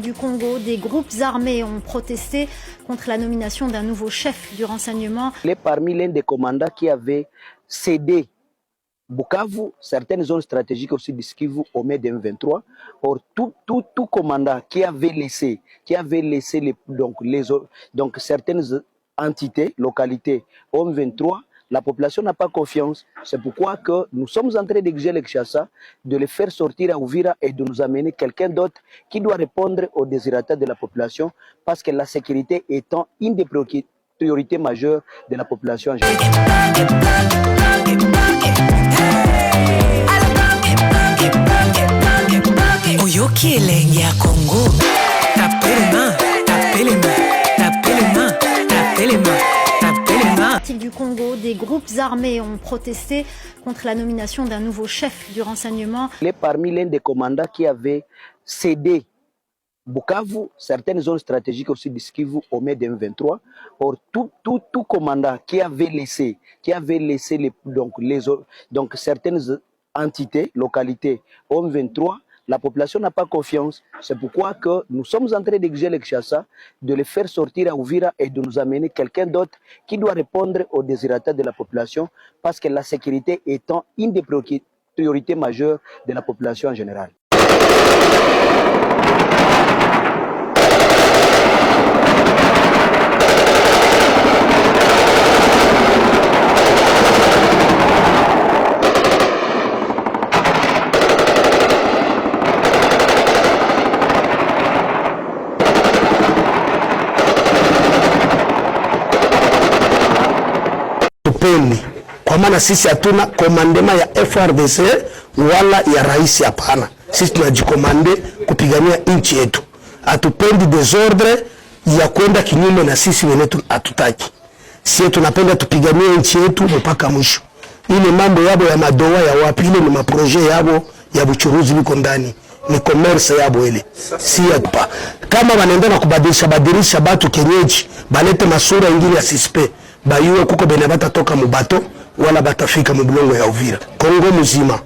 Du Congo, des groupes armés ont protesté contre la nomination d'un nouveau chef du renseignement. Il est parmi l'un des commandants qui avait cédé Bukavu, certaines zones stratégiques aussi du Kivu au mai 2023. Or, tout commandant qui avait laissé donc certaines entités, localités au M23, la population n'a pas confiance. C'est pourquoi que nous sommes en train d'exiger les Kinshasa de les faire sortir à Uvira et de nous amener quelqu'un d'autre qui doit répondre aux désirata de la population, parce que la sécurité étant une des priorités majeures de la population en général. Oyoki elenge ya Congo, tapez les mains, tapez les mains, tapez les mains, tapez les mains, tapez les mains. Du Congo, des groupes armés ont protesté contre la nomination d'un nouveau chef du renseignement. Il est parmi l'un des commandants qui avait cédé Bukavu, certaines zones stratégiques aussi du Kivu au mai 2023. Or, tout commandant qui avait laissé donc certaines entités, localités au M23, la population n'a pas confiance. C'est pourquoi que nous sommes en train d'exiger les Kinshasa de les faire sortir à Uvira et de nous amener quelqu'un d'autre qui doit répondre aux désirata de la population, parce que la sécurité étant une des priorités majeures de la population en général. Kwa maana sisi hatuna komandema ya FRDC wala ya rais, hapana. Sisi tunajikomande kupigania nchi yetu. Hatupendi desordre ya kwenda kinyume na sisi wenetu, hatutaki. Sisi tunapenda tupiganie nchi yetu mpaka mwisho. Ile mambo yabo ya madoa ya wapi, ile ni maproje yabo ya buchuruzi liko ndani. Ni commerce yabo ile. Si hapa. Kama wanaenda na kubadilisha batu kenyeji, balete masura ingine ya sispe. Bayuwe kuko bene batatoka mubato wala batafika mubulongo ya Uvira. Kongo mzima.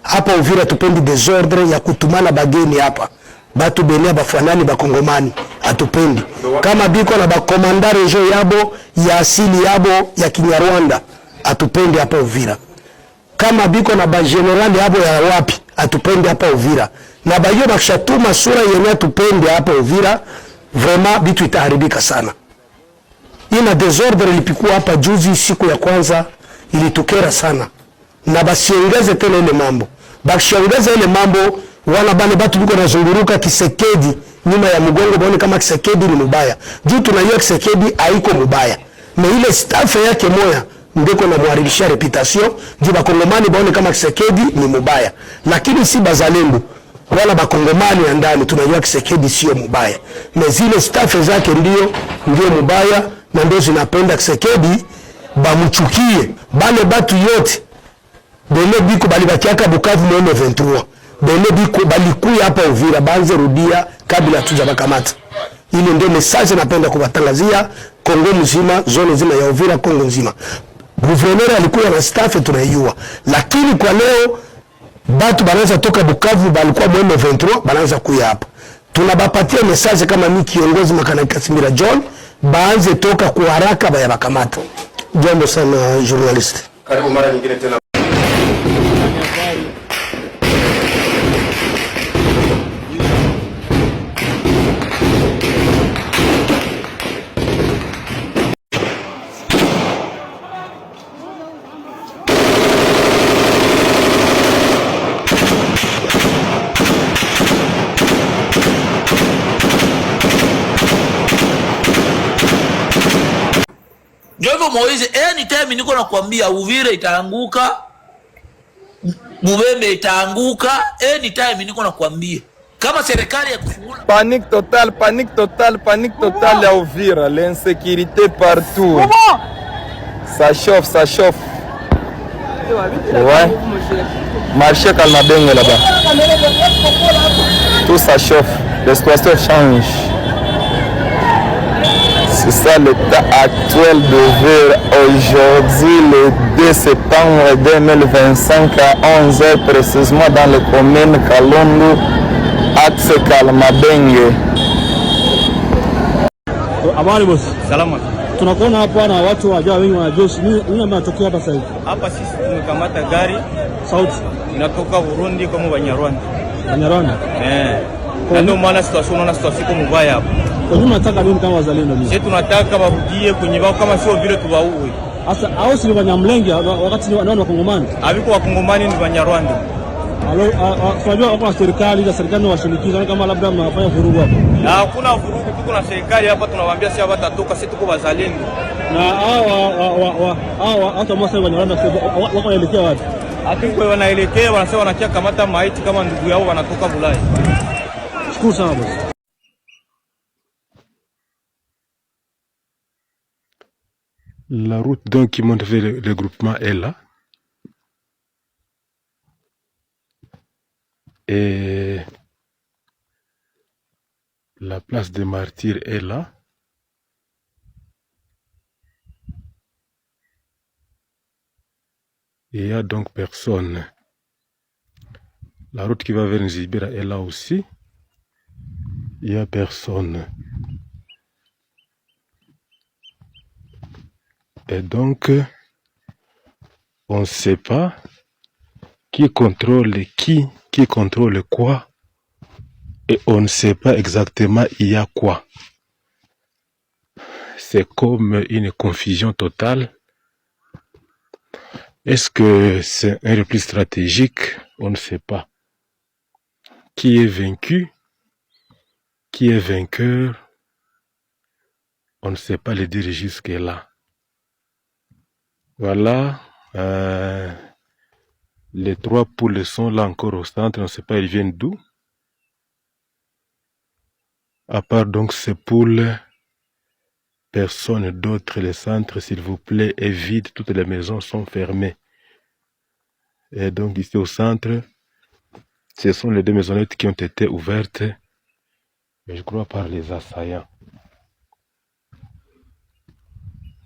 Hapa Uvira tupendi desordre ya kutumana bageni hapa. Batu bene bafanani bakongomani. Atupendi. Kama biko na bakomanda region yabo ya asili yabo ya Kinyarwanda. Atupendi hapa Uvira. Kama biko na bagenerali yabo ya wapi. Atupendi hapa Uvira. Na bayo bakishatuma sura yenye atupendi hapa Uvira. Vraiment bitu itaharibika sana. Ina desordre ilipikuwa hapa juzi, siku ya kwanza ilitukera sana. Na basiongeze tena ile mambo. Bakishaongeza ile mambo, wala bale batu biko nazunguruka Kisekedi nyuma ya mgongo, baone kama Kisekedi ni mubaya. Juu tunajua Kisekedi haiko mubaya. Na ile staff yake moya ndiko na muharibisha reputation, juu bakongomani baone kama Kisekedi ni mubaya. Lakini si bazalendo wala bakongomani ya ndani tunajua Kisekedi sio mubaya. Na zile staff zake ndio mubaya. Na ndio zinapenda Kisekedi bamuchukie. Bale batu yote bele biko balibakiaka Bukavu mwene 23, bele biko balikuya hapa Uvira, banze rudia kabla tuja bakamata. Ile ndio message napenda kubatangazia Kongo mzima, zone nzima ya Uvira, Kongo nzima. Gouverneur alikuwa na staff tunayua, lakini kwa leo batu banaanza toka Bukavu balikuwa mwene 23 banaanza kuya hapa. Tunabapatia message kama mimi kiongozi Makana Kasimira John, baanze toka kwa haraka baya bakamata. Jambo sana journalist. Karibu mara nyingine tena. Ndio Moize, anytime niko nakwambia Uvira itaanguka, Mubembe itaanguka, anytime niko nakwambia. Kama serikali ya kufungula panique totale à Uvira, l'insécurité partout. Ça chauffe. Ouais. Marché Kalmabengue là-bas. Tout ça chauffe, la situation change. C'est ça l'état actuel de Uvira aujourd'hui, le 2 septembre 2025 à 11h précisément dans les communes Kalundu, Atsekal Mabenge. Habari boss. Salama. Tunakuona hapa na watu wajao wengi wanajeshi. Nini mnatokea hapa sasa? Hapa sisi tumekamata gari sauti inatoka Burundi kama Banyarwanda. Banyarwanda? Ndio maana situation unaona situation mbaya hapa. Kwa nini mnataka nini kama wazalendo nini? Sisi tunataka warudie kwenye wao kama sio vile tuwaue. Sasa hao si Banyamlenge wakati ni wanao Wakongomani. Haviko Wakongomani ni Banyarwanda. Tunajua hapa serikali washinikiza kama labda mnafanya vurugu hapa. Hakuna vurugu, tuko na serikali hapa tunawaambia si hapa tatoka, sisi tuko wazalendo. Na hao hata mmoja Banyarwanda wako wanaelekea wapi? Hakika wanaelekea wanasema wanakia kamata maiti kama ndugu yao wanatoka Bulaya. Shukuru sana boss. La route donc qui monte vers le groupement est là. Et la place des martyrs est là. Il y a donc personne. La route qui va vers Nzibira est là aussi. Il y a personne. Et donc, on ne sait pas qui contrôle qui contrôle quoi, et on ne sait pas exactement il y a quoi. C'est comme une confusion totale. Est-ce que c'est un repli stratégique? On ne sait pas. Qui est vaincu? Qui est vainqueur? On ne sait pas le dire jusque-là. Voilà. Les 3 poules sont là encore au centre. On ne sait pas ils viennent d'où. À part donc ces poules, personne d'autre. Le centre, s'il vous plaît, est vide. Toutes les maisons sont fermées. Et donc ici au centre, ce sont les 2 maisonnettes qui ont été ouvertes, je crois par les assaillants.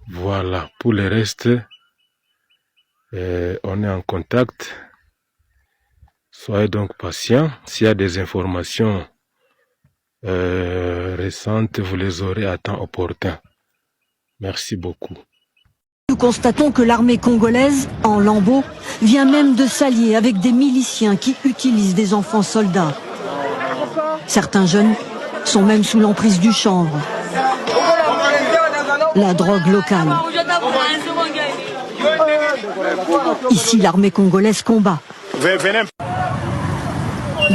Voilà, pour le reste, on est en contact. Soyez donc patients. S'il y a des informations récentes, vous les aurez à temps opportun. Merci beaucoup. Nous constatons que l'armée congolaise, en lambeaux, vient même de s'allier avec des miliciens qui utilisent des enfants soldats. Certains jeunes sont même sous l'emprise du chanvre, la drogue locale. Ici, l'armée congolaise combat.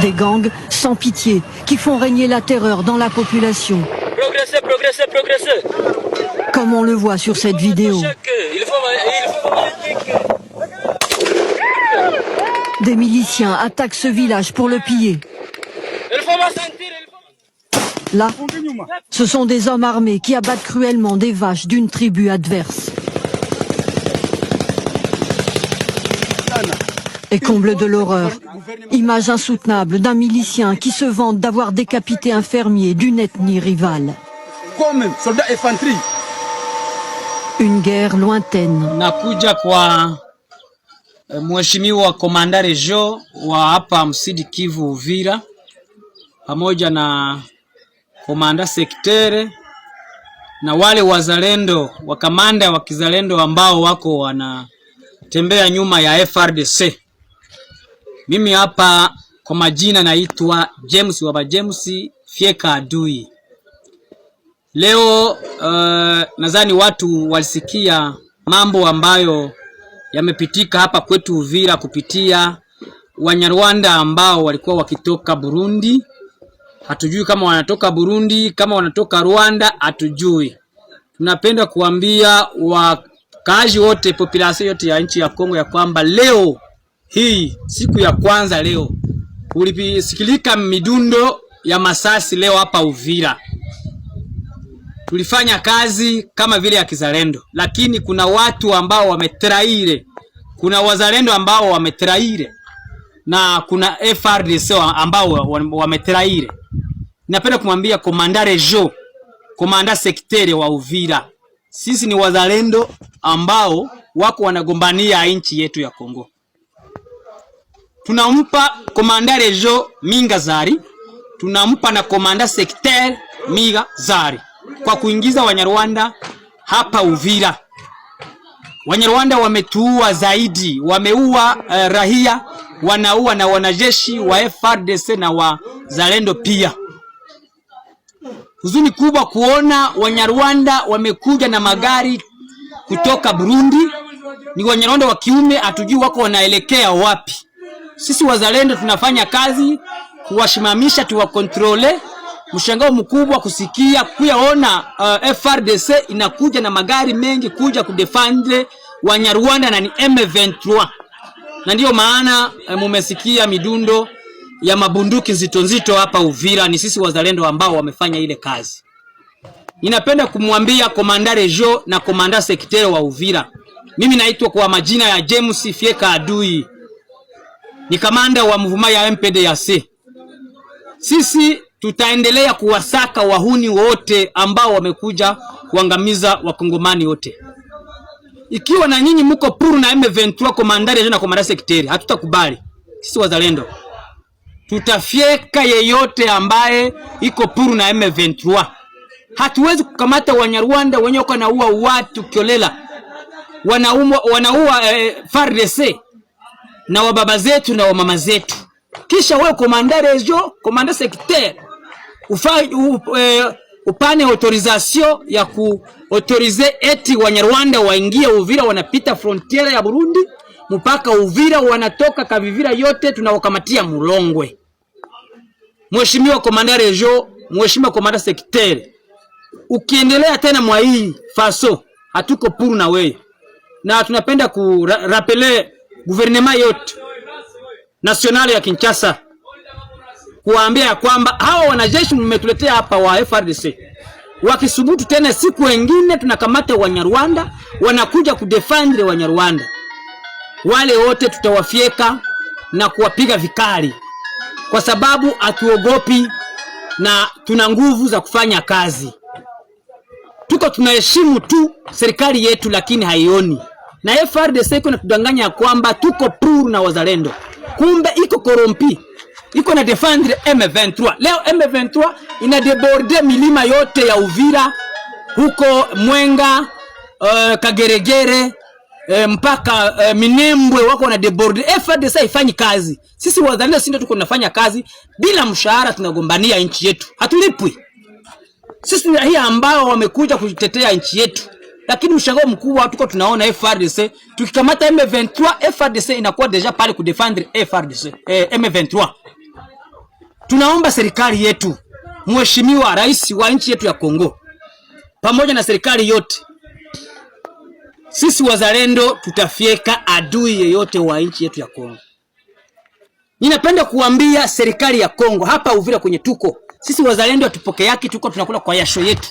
Des gangs sans pitié qui font régner la terreur dans la population. Progressez, progressez, progressez. Comme on le voit sur cette vidéo. Des miliciens attaquent ce village pour le piller. Là, ce sont des hommes armés qui abattent cruellement des vaches d'une tribu adverse. Et comble de l'horreur, image insoutenable d'un milicien qui se vante d'avoir décapité un fermier d'une ethnie rivale. Comme soldat infanterie. Une guerre lointaine. Nakuja kwa mheshimiwa komanda rejo wa hapa Msidi Kivu Uvira pamoja na komanda sektere na wale wazalendo wa kamanda wa kizalendo ambao wako wanatembea nyuma ya FRDC. Mimi hapa kwa majina naitwa James Waba James Fieka Adui. Leo nadhani watu walisikia mambo ambayo yamepitika hapa kwetu Uvira kupitia Wanyarwanda ambao walikuwa wakitoka Burundi. Hatujui kama wanatoka Burundi, kama wanatoka Rwanda, hatujui. Tunapenda kuambia wakaaji wote, population yote ya nchi ya Kongo ya kwamba leo hii siku ya kwanza leo ulisikilika midundo ya masasi leo hapa Uvira. Tulifanya kazi kama vile ya kizalendo, lakini kuna watu ambao wametraire. Kuna wazalendo ambao wametraire na kuna FRDC ambao wametraire. Napenda kumwambia komanda rejo, komanda sektere wa Uvira, sisi ni wazalendo ambao wako wanagombania nchi yetu ya Kongo. Tunampa komanda rejo Mingazari, tunampa na komanda sekter Miga Zari kwa kuingiza Wanyarwanda hapa Uvira. Wanyarwanda wametuua zaidi, wameua rahia, wanaua na wanajeshi wa FARDC na wazalendo pia. Huzuni kubwa kuona Wanyarwanda wamekuja na magari kutoka Burundi. Ni Wanyarwanda wa kiume, hatujui wako wanaelekea wapi. Sisi wazalendo tunafanya kazi kuwashimamisha, tuwakontrole. Mshangao mkubwa kusikia kuyaona FARDC inakuja na magari mengi kuja kudefendre Wanyarwanda na ni M23. Na ndio maana mumesikia midundo ya mabunduki nzito hapa Uvira. Ni sisi wazalendo ambao wamefanya ile kazi. Ninapenda kumwambia komanda Rejo na komanda sekretari wa Uvira. Mimi naitwa kwa majina ya James Fieka Adui. Ni kamanda wa mvuma ya MPDAC. Sisi tutaendelea kuwasaka wahuni wote ambao wamekuja kuangamiza wakongomani wote. Ikiwa na nyinyi mko puru na M23 komanda Rejo na komanda sekretari, hatutakubali. Sisi wazalendo tutafyeka yeyote ambaye iko puru na M23. Hatuwezi kukamata Wanyarwanda wenye wako naua watu kiolela. Wanaua FARDC na wababa zetu na wamama zetu. Kisha wewe komanda Rejo, komanda sekretari, upane autorisation ya kuautorize eti Wanyarwanda waingie Uvira, wanapita frontiere ya Burundi mpaka Uvira, wanatoka Kavivira yote tunawakamatia Mulongwe. Mheshimiwa komanda Rejo, mheshimiwa komanda sekretari, ukiendelea tena mwa hii faso, hatuko puru na wewe. Na tunapenda kurapele gouvernement yote national ya Kinshasa kuambia kwamba hawa wanajeshi mmetuletea hapa wa FARDC, wakisubutu tena siku wengine tunakamata Wanyarwanda wanakuja kudefendre Wanyarwanda, wale wote tutawafyeka na kuwapiga vikali, kwa sababu hatuogopi na tuna nguvu za kufanya kazi. Tuko tunaheshimu tu serikali yetu, lakini haioni. Na FARDC iko natudanganya kwamba tuko puru na wazalendo, kumbe iko korompi, iko na defendre M23. Leo M23 ina deborde milima yote ya Uvira, huko Mwenga, Kageregere, mpaka Minembwe wako na deborde. FARDC haifanyi kazi. Sisi wazalendo sisi ndio tuko tunafanya kazi bila mshahara, tunagombania nchi yetu, hatulipwi. Sisi ni raia ambao wamekuja kujitetea nchi yetu. Lakini mshangao mkubwa tuko tunaona FARDC tukikamata M23, FARDC inakuwa deja pale kudefendre FARDC M23. Tunaomba serikali yetu, mheshimiwa rais wa nchi yetu ya Kongo, pamoja na serikali yote, sisi wazalendo tutafyeka adui yeyote wa nchi yetu ya Kongo. Ninapenda kuambia serikali ya Kongo hapa Uvira kwenye tuko, sisi wazalendo tupokee yake, tuko tunakula kwa yasho yetu.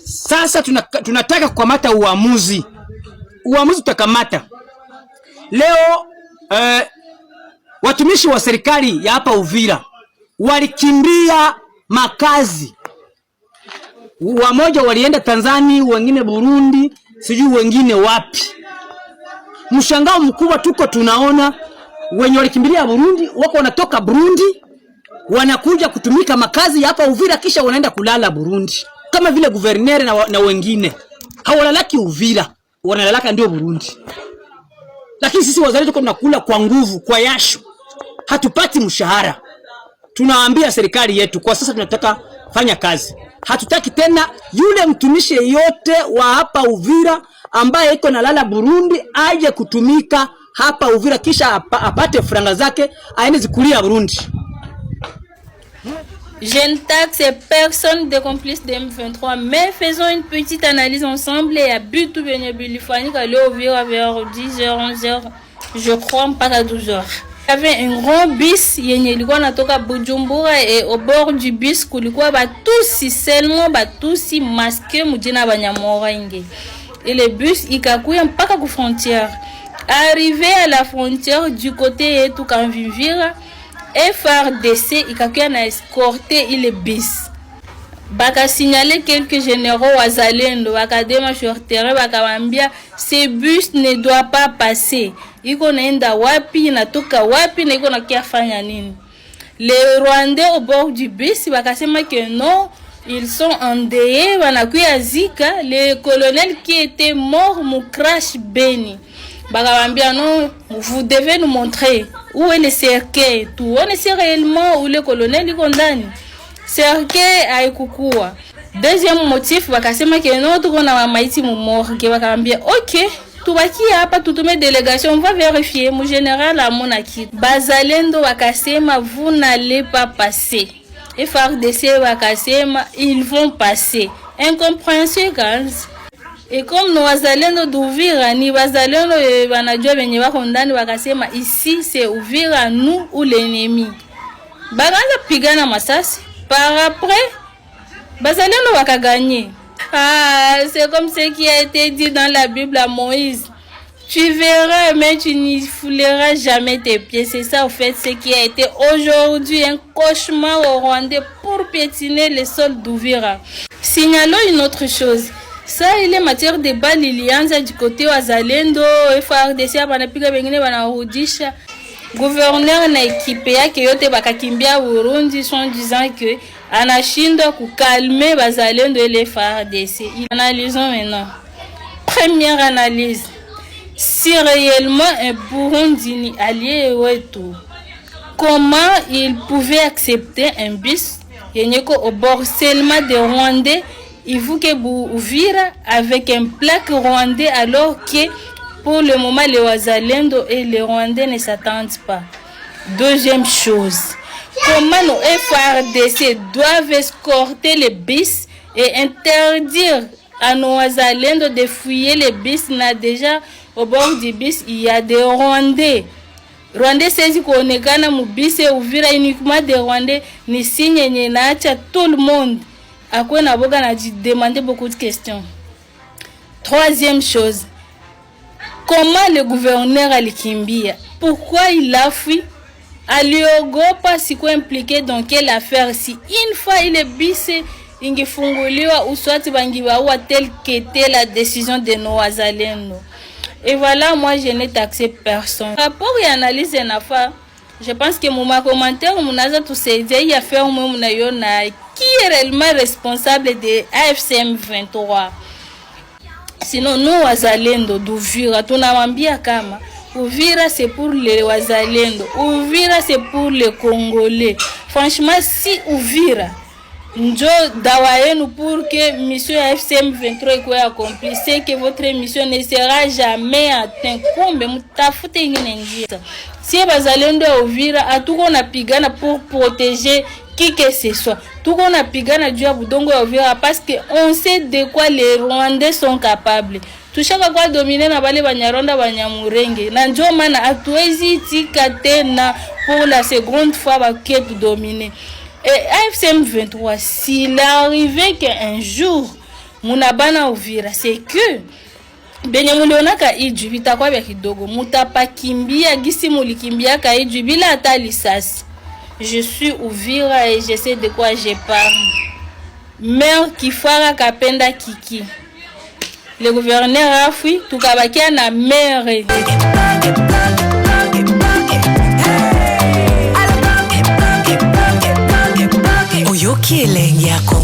Sasa tunataka kukamata uamuzi. Uamuzi tutakamata. Leo watumishi wa serikali ya hapa Uvira walikimbia makazi. Wamoja walienda Tanzania, wengine Burundi, sijui wengine wapi. Mshangao mkubwa tuko tunaona wenye walikimbilia Burundi wako wanatoka Burundi wanakuja kutumika makazi hapa Uvira, kisha wanaenda kulala Burundi. Kama vile guvernere na wengine hawalalaki Uvira, wanalalaka ndio Burundi. Lakini sisi wazalendo tunakula kwa nguvu, kwa yasho, hatupati mshahara. Tunawaambia serikali yetu kwa sasa tunataka fanya kazi. Hatutaki tena yule mtumishi yote wa hapa Uvira ambaye iko nalala Burundi aje kutumika hapa Uvira kisha apate franga zake aende zikulia Burundi. Je ne taxe personne de complice de M23, mais faisons une petite analyse ensemble et à but tout bien bilifani qu'aller au vers 10h, 11h, je crois pas à 12h. Il y avait un grand bus, il y a natoka Bujumbura et au bord du bus kulikuwa batusi seulement batusi masqué mujina banyamora inge. Et le bus ikakuya mpaka ku frontière. Arrivé à la frontière du côté et tout quand vivira FARDC ikakuya na escorter ile bus. Baka signaler quelques généraux wazalendo wakadema sur terrain bakawambia ce bus ne doit pas passer. Iko naenda wapi natoka wapi na iko nakia fanya nini? Les Rwandais au bord du bus, bakasema que non, ils sont endeuillés, banakuya zika. Le colonel qui était mort mu crash Beni. Bakabambia non, vous devez nous montrer où est le cercueil. Tout on sait réellement où le colonel est condamné. Cercueil haikukua. Deuxième motif, bakasema que non, tuko na maiti mu morgue. Bakabambia OK. Tubaki hapa tutume délégation, on va vérifier. Mon général a mon acquis. Bazalendo wakasema vous n'allez pas passer. FARDC wakasema ils vont passer. Incompréhension guys. Et comme nos wazalendo d'Uvira ni wazalendo wanajua benye wako ndani wakasema ici c'est Uvira nous ou l'ennemi. Bakaanza pigana masasi. Par après bazalendo wakagagner. Ah, c'est comme ce qui a été dit dans la Bible à Moïse. Tu verras, mais tu n'y fouleras jamais tes pieds. C'est ça, au fait, ce qui a été aujourd'hui un cauchemar au Rwandais pour piétiner les sols d'Uvira. Signalons une autre chose. Ça, il est matière de bal, il y a du côté wazalendo, FARDC, banapiga bengine banarudisha. Gouverneur na équipe yake yote bakakimbia Burundi sont disant que anashindwa kukalmer bazalendo et les FARDC. Analysons maintenant. Première analyse. Si réellement un Burundi allié wetu, comment il pouvait accepter un bus yenyeko au bord seulement des Rwandais, il faut que Uvira avec un plaque rwandais alors que pour le moment les Wazalendo et les Rwandais ne s'attendent pas. Deuxième chose, comment nos FARDC doivent escorter les bus et interdire à nos Wazalendo de fouiller les bus. Là déjà au bord du bus il y a des Rwandais. Rwandais saisi kuonekana mu bus et Uvira uniquement des Rwandais ni signe yenye naacha tout le monde akwe na boga na demander beaucoup de questions. Troisième chose, comment le gouverneur alikimbia? Pourquoi il a fui? Aliogopa sikuwa impliqué dans quelle affaire? Si une fois il est bise ingefunguliwa uswati bangibaua tel qu'était la décision de nos wazalendo. Et voilà, moi je n'ai taxé personne. Rapport et analyse en affaire, je pense que mon commentaire, mon aza tout c'est dit affaire qui est réellement responsable de AFCM 23. Sinon nous wazalendo d'Uvira tunawambia kama Uvira c'est pour les wazalendo, Uvira c'est pour les Congolais. Franchement si Uvira njo dawa yenu pour que mission AFCM 23 soit accomplie, c'est que votre mission ne sera jamais atteinte. Kumbe mutafute ingine njia. Si bazalendo ya Uvira atuko napigana pour protéger qui que ce soit. Tuko napigana juu ya budongo ya Uvira parce que on sait de quoi les Rwandais sont capables. Tushaka kwa dominer na bale Banyarwanda Banyamurenge. Na njo maana hatuwezi tika tena pour la seconde fois baketu dominer. Et AFCM 23, s'il arrivait qu'un jour munabana Uvira, c'est que benye muliona ka iju bitakuwa bya kidogo, mutapa kimbia gisi mulikimbia ka iju bila hata lisasi. Je suis Uvira et je sais de quoi je parle. Mère Kifara Kapenda Kiki. Le gouverneur a fui, tukabakia na mère. Oyoki elenge yako